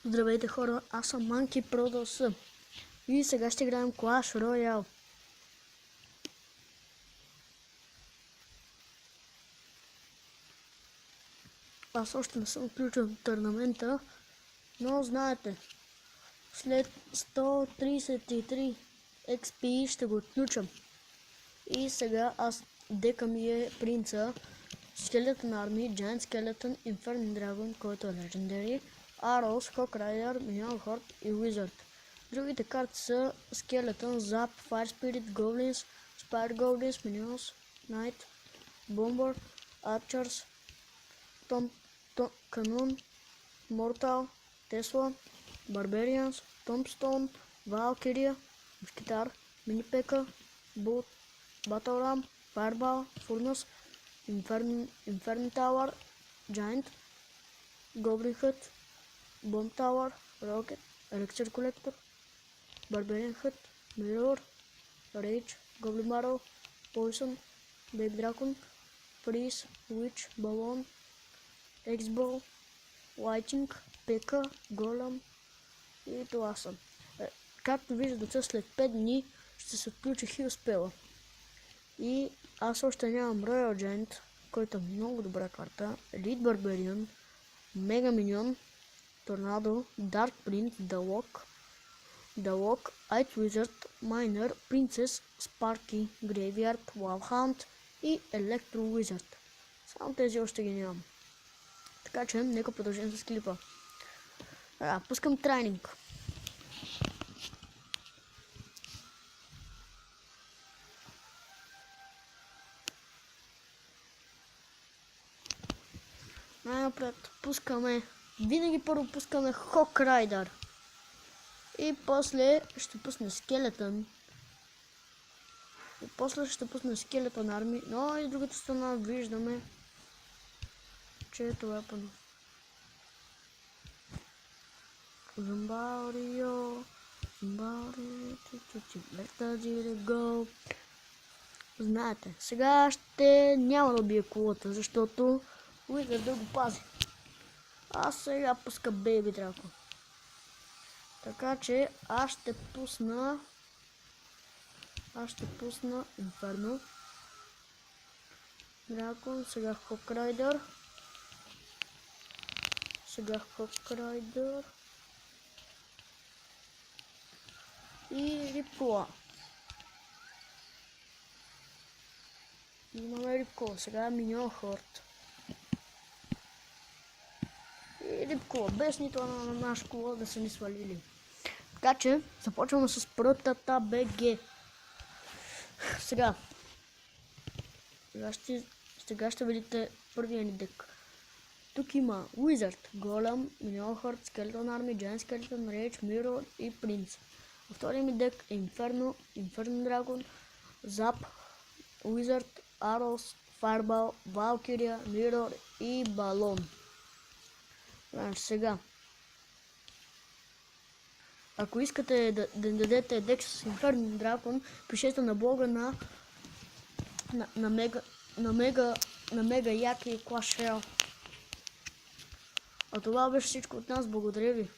Здравейте хора, аз съм Monkey Pro и сега ще играем Clash Royale. Аз още не съм включен в турнамента, но знаете, след 133 XP ще го отключам. И сега дека ми е принца, Skeleton Army, Giant Skeleton, Inferno Dragon, който е Legendary, Arrows, Hawk Rider, Minion Horde и Wizard. Другите карти са Skeleton, Zap, Fire Spirit, Goblins, Spire Goblins, Minions, Knight, Bomber, Archers, Cannon, Mortal, Tesla, Barbarians, Tombstone, Valkyria, Mушкетар, Mini P.E.K.K.A, Bolt, Battle Ram, Fireball, Furnace, Inferno Tower, Giant, Goblin Hut, Bomb Tower, Rocket, Elixir Collector, Barbarian Hut, Mirror, Rage, Goblin Barrel, Poison, Baby Dragon, Freeze, Witch, Balloon, X-Ball, Lightning, P.E.K.K.A, Golem и това са. Както виждате, след 5 дни ще се отключи хил спела. И аз още нямам Royal Giant, който е много добра карта, Elite Barbarian, Mega Minion, Tornado, Dark Prince, The Lock, Ice Wizard, Miner, Princess, Sparky, Graveyard, Wildhound и Electro Wizard. Само тези още ги нямам. Така че, нека продължим с клипа. Пускам тренинг. Най-напред винаги първо пускаме Hawk Rider. И после ще пусне Skeleton. И после ще пусне Skeleton Army. Но и другата страна виждаме, че това е пъно. Зомбарио, go. Знаете, сега ще няма да бия кулата, защото Wizard да го пази. Аз сега пуска Baby Dragon. Така че аз ще пусна Inferno Dragon, сега Hawk Rider, и Рипкола. Имаме Рипкола, сега е Minion Horde. И Рипкола, без нито на наша кола да са ни свалили. Така че започваме с първата БГ. Сега ще видите първия ни дек. Тук има Wizard, Golem, Minion Horde, Skeleton Army, Giant Skeleton, Rage, Mirror и Prince. Във втория ми дек е Inferno Dragon, Zap, Wizard, Arrows, Fireball, Valkyria, Mirror и Balloon. Сега, ако искате да дадете дек с Inferno Dragon, пишете на блога на Мега Яки и Clash Royale. А това беше всичко от нас. Благодаря ви.